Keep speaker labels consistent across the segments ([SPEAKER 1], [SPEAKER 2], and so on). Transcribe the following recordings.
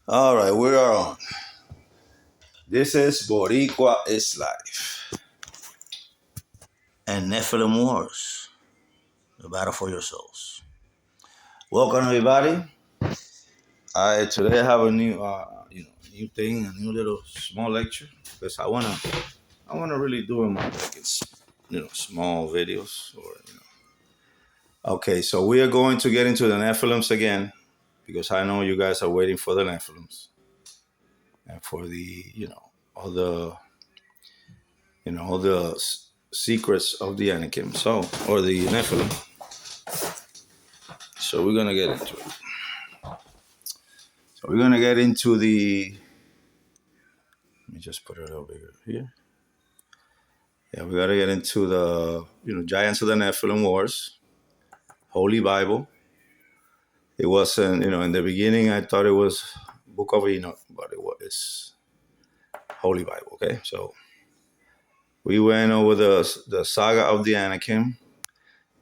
[SPEAKER 1] All right, we are on. This is Boricua is Life and Nephilim Wars, the battle for your souls. Welcome, everybody. Today I have a new thing, a new little small lecture because I wanna really do them like it's small videos or. Okay, so we are going to get into the Nephilims again because I know you guys are waiting for the Nephilims and for the all the secrets of the Anakim, or the Nephilim. So we're gonna get into it. So we're gonna get into the. Let me just put it a little bigger here. Yeah, we gotta get into the giants of the Nephilim wars, Holy Bible. It wasn't in the beginning I thought it was Book of Enoch, but it's Holy Bible. Okay, so we went over the saga of the Anakim.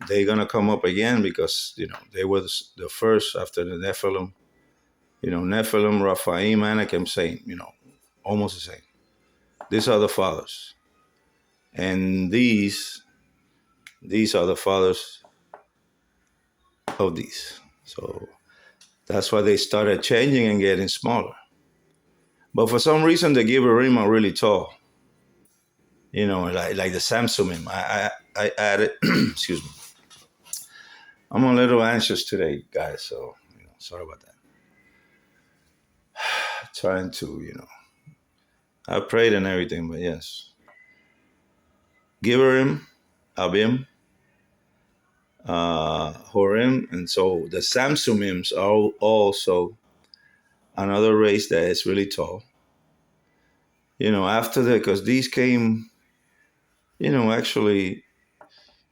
[SPEAKER 1] They're gonna come up again because they were the first after the Nephilim. Nephilim, Raphaim, Anakim, same. Almost the same. These are the fathers, and these are the fathers of these. So that's why they started changing and getting smaller. But for some reason, the Gibberim are really tall. Like the samsumim. I added. Excuse me. I'm a little anxious today, guys. So sorry about that. Trying to. I prayed and everything, but yes. Gibberim, Abim, Horim, and so the Samsumims are also another race that is really tall. After that, because these came, actually,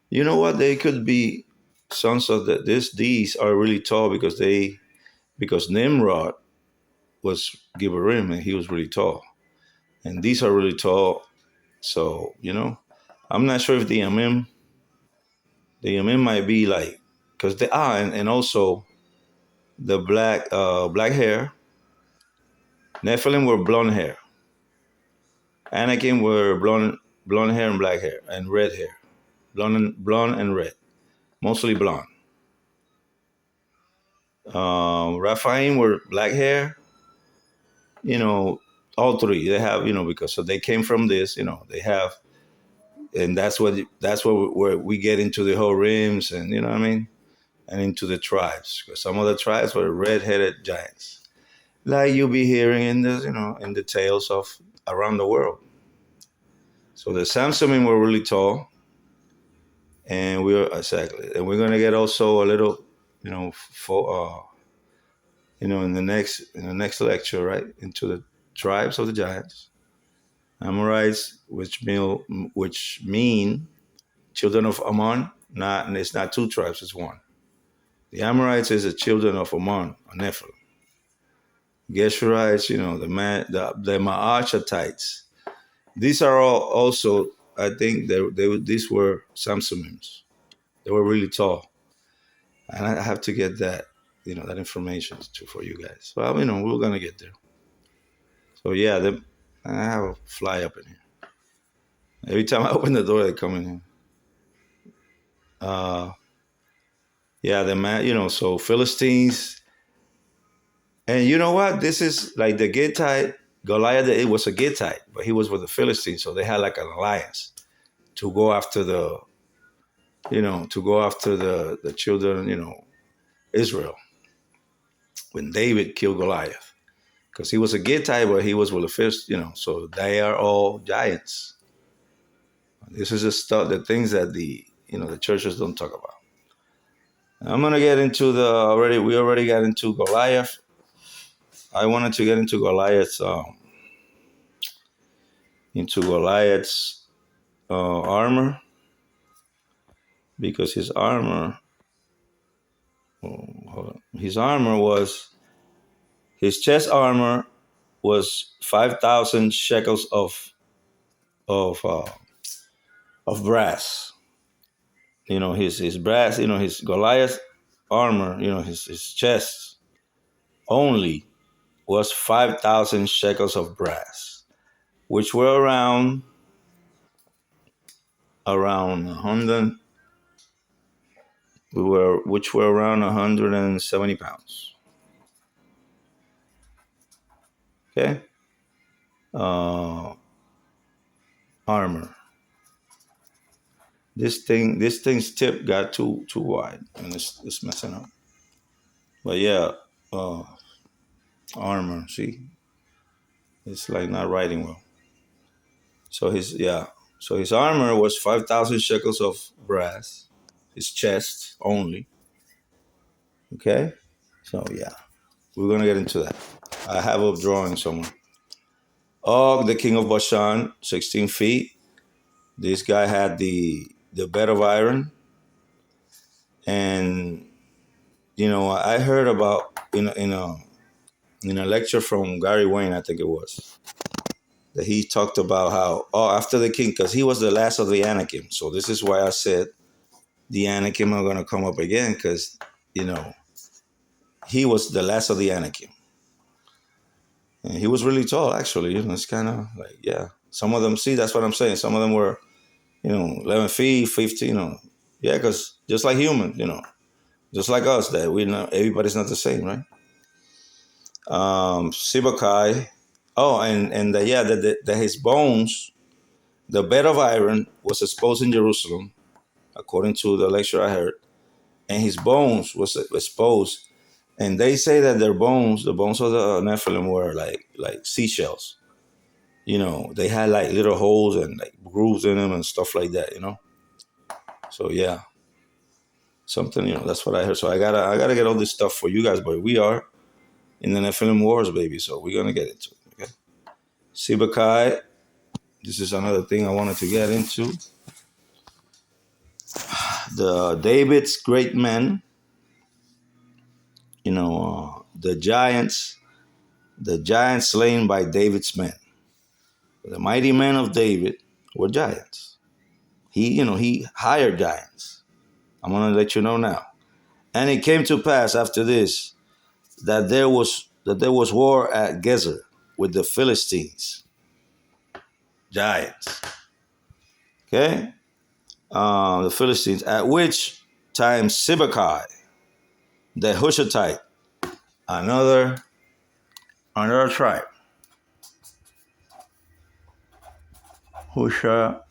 [SPEAKER 1] what? They could be sons of these are really tall because Nimrod was Gibberim and he was really tall. And these are really tall. So, I'm not sure if the Yamim might be like, because they are, and also the black hair. Nephilim were blonde hair. Anakim were blonde hair and black hair and red hair, blonde and red, mostly blonde. Raphaim were black hair. All three they have because so they came from this. They have, and where we get into the whole rims and what I mean, and into the tribes because some of the tribes were red-headed giants, like you'll be hearing in the tales of around the world. So the Samsumim were really tall, and we're gonna get also a little, in the next lecture, right, into the tribes of the giants, Amorites, which mean children of Ammon. It's not two tribes; it's one. The Amorites is the children of Ammon, or Nephilim. Geshurites, the Maachatites. These are all also, I think, these were Samsumims. They were really tall, and I have to get that, that information for you guys. Well, we're gonna get there. So yeah, I have a fly up in here. Every time I open the door, they come in here. Yeah, the man, so Philistines, and you know what? This is like the Gittite Goliath. It was a Gittite, but he was with the Philistines, so they had like an alliance to go after the children, Israel, when David killed Goliath, because he was a Gittite, but he was with the first, so they are all giants. This is the things that the churches don't talk about. I'm gonna get into we already got into Goliath. I wanted to get into Goliath's armor, because his armor, his chest armor was 5,000 shekels of brass. His brass, his Goliath armor, his chest only was 5,000 shekels of brass, which were around 100, which were around 170 pounds. Okay, uh, armor. This thing's tip got too wide, and it's messing up. But yeah, uh, armor. See, it's like not writing well. So his armor was 5,000 shekels of brass. His chest only. Okay, so yeah, we're gonna get into that. I have a drawing somewhere. Og, the king of Bashan, 16 feet. This guy had the bed of iron, and I heard about in a lecture from Gary Wayne, I think it was, that he talked about how after the king, because he was the last of the Anakim. So this is why I said the Anakim are gonna come up again, because he was the last of the Anakim. And he was really tall, actually. It's kind of like, yeah. Some of them, see, that's what I'm saying. Some of them were, 11 feet, 15, Yeah, because just like humans, just like us, that we know everybody's not the same, right? Sibakai. Oh, and yeah, that his bones, the bed of iron was exposed in Jerusalem, according to the lecture I heard, and his bones was exposed. And they say that their bones, the bones of the Nephilim, were like seashells. They had like little holes and like grooves in them and stuff like that. So yeah, something. That's what I heard. So I gotta get all this stuff for you guys, but we are in the Nephilim wars, baby. So we're gonna get into it. Okay. Sibakai. This is another thing I wanted to get into. The David's great men. The giants slain by David's men. The mighty men of David were giants. He hired giants. I'm going to let you know now. And it came to pass after this that there was war at Gezer with the Philistines. Giants. Okay? The Philistines, at which time Sibbecai, the Hushathite, another tribe. Hushathite.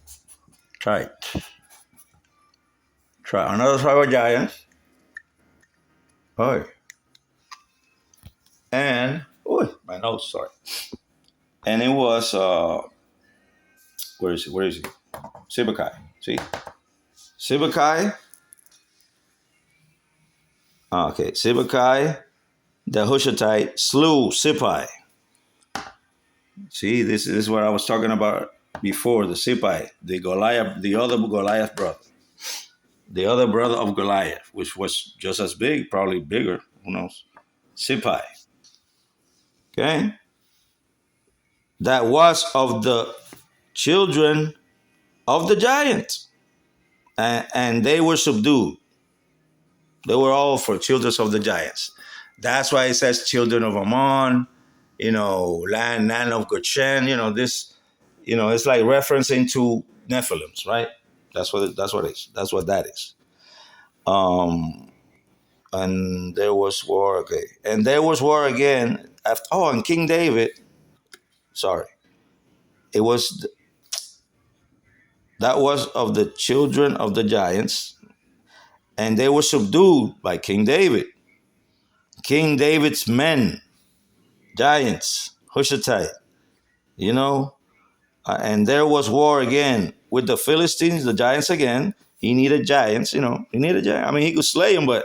[SPEAKER 1] Another tribe of giants. Oh. And, my nose, sorry. And it was, where is he? Sibbecai. See? Sibbecai. Okay, Sibbecai, the Hushathite, slew Sippai. See, this is what I was talking about before, the Sippai, the Goliath, the other Goliath brother. The other brother of Goliath, which was just as big, probably bigger, who knows? Sippai. Okay? That was of the children of the giant. And they were subdued. They were all for children of the giants. That's why it says children of Ammon, land of Goshen, this, it's like referencing to Nephilims, right? That's what it is. That's what that is. And there was war, okay. And there was war again after, and King David, sorry. That was of the children of the giants, and they were subdued by King David. King David's men, giants, Hushathite, and there was war again with the Philistines, the giants again. He needed giants, he needed giants. I mean, he could slay them, but,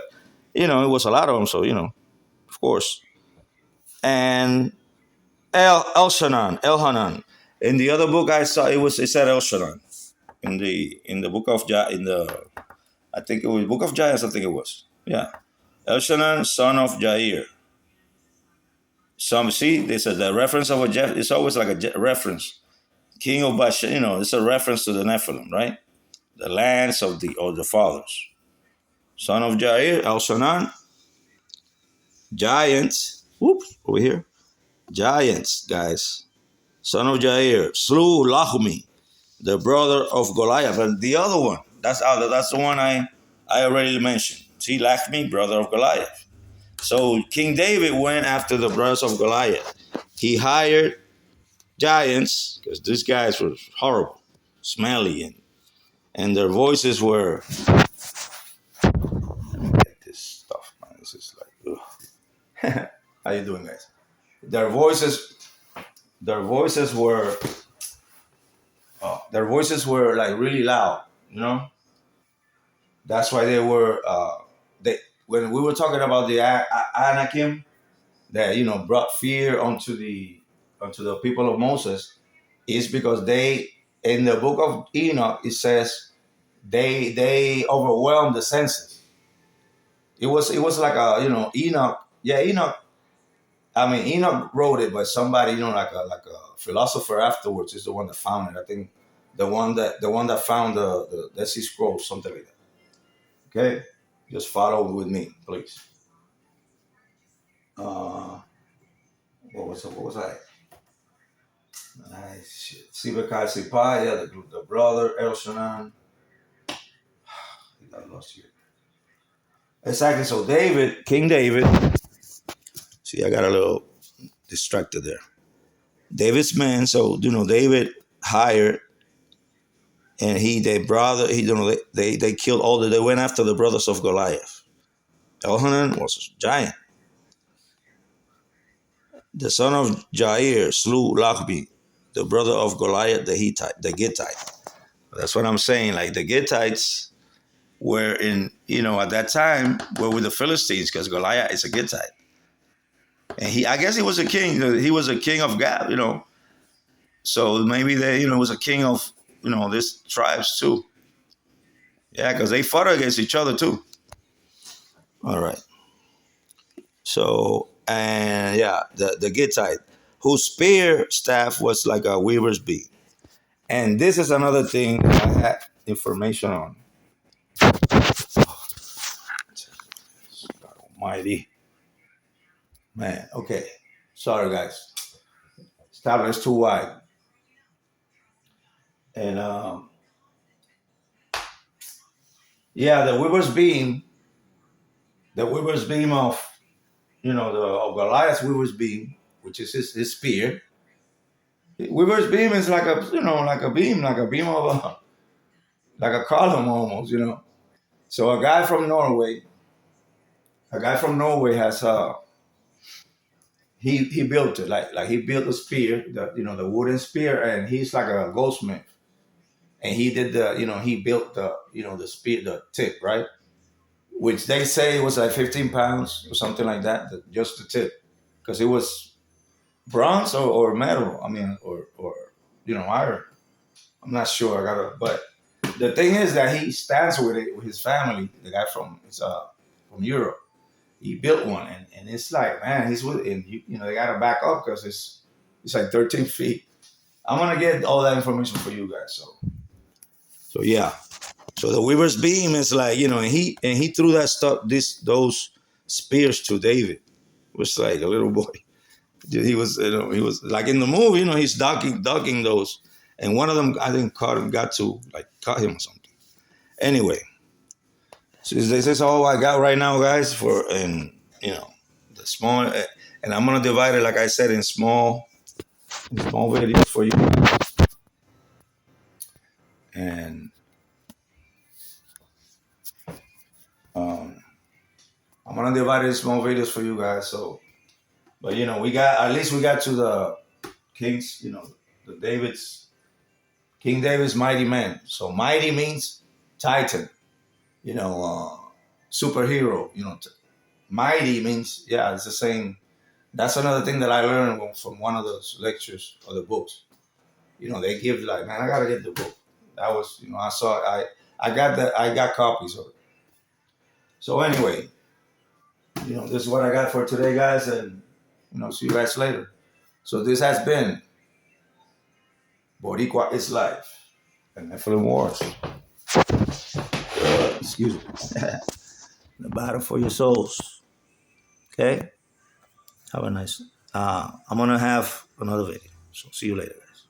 [SPEAKER 1] it was a lot of them, so, of course. And Elhanan. In the other book I saw, it said Elshanan. In the book of I think it was Book of Giants, I think it was. Yeah. Elshanan, son of Jair. This is the reference of it's always like a reference. King of Bashan, it's a reference to the Nephilim, right? The lands of the fathers. Son of Jair, Elshanan, giants, over here. giants, guys. Son of Jair slew Lahmi, the brother of Goliath, and the other one. That's the one I already mentioned. See, Lahmi, brother of Goliath. So King David went after the brothers of Goliath. He hired giants because these guys were horrible, smelly, and their voices were. Let me get this stuff, man. This is like, ugh. How you doing, guys? Their voices, their voices were, their voices were like really loud. You know, that's why they were. They when we were talking about the Anakim that brought fear onto the people of Moses, is because they in the book of Enoch it says they overwhelmed the senses. It was like a Enoch. Yeah, Enoch. I mean, Enoch wrote it, but somebody, like a philosopher afterwards is the one that found it. I think the one that found the Dead Sea Scrolls, something like that. Okay, just follow with me, please. Uh, what was I? Nice shit. Sibakai Sipai, yeah, the brother Elshanan. He got lost here. Exactly. So King David. See, I got a little distracted there. David's men. So David hired, and their brother. They killed they went after the brothers of Goliath. Elhanan was a giant. The son of Jair slew Lachbi, the brother of Goliath the Gittite. That's what I'm saying. Like the Gittites were at that time were with the Philistines because Goliath is a Gittite. And I guess he was a king. He was a king of Gad. So maybe they, was a king of, these tribes too. Yeah, because they fought against each other too. All right. So, and yeah, the Gittite, whose spear staff was like a weaver's beam. And this is another thing that I had information on. God almighty. Man, okay. Sorry, guys. This tablet is too wide. And yeah, the weaver's beam of of Goliath's weaver's beam, which is his spear. Weaver's beam is like a beam of like a column almost. So a guy from Norway has he built it like he built a spear, the wooden spear, and he's like a goldsmith, and he did he built the spear, the tip, right, which they say was like 15 pounds or something like that, just the tip, because it was bronze or metal. I mean, or iron. I'm not sure. But the thing is that he stands with it with his family. The guy from Europe, he built one, and it's like, man, he's with, and they gotta back up because it's like 13 feet. I'm gonna get all that information for you guys. So yeah. So the weaver's beam is like, and he threw those spears to David. It was like a little boy. He was like in the movie, he's ducking those, and one of them I think got to like cut him or something. Anyway, so this is all I got right now, guys. The small, and I'm gonna divide it like I said in small videos for you, and I'm gonna divide it in small videos for you guys. So, but we got to the kings, King David's mighty man. So mighty means titan, superhero. Mighty means, yeah, it's the same. That's another thing that I learned from one of those lectures or the books. They give like, man, I gotta get the book. That was, I saw I got copies of it. So anyway, this is what I got for today, guys, and see you guys later. So this has been Boricua is Life and Nephilim Wars. Excuse me. The battle for your souls. Okay? Have a nice I'm gonna have another video. So see you later, guys.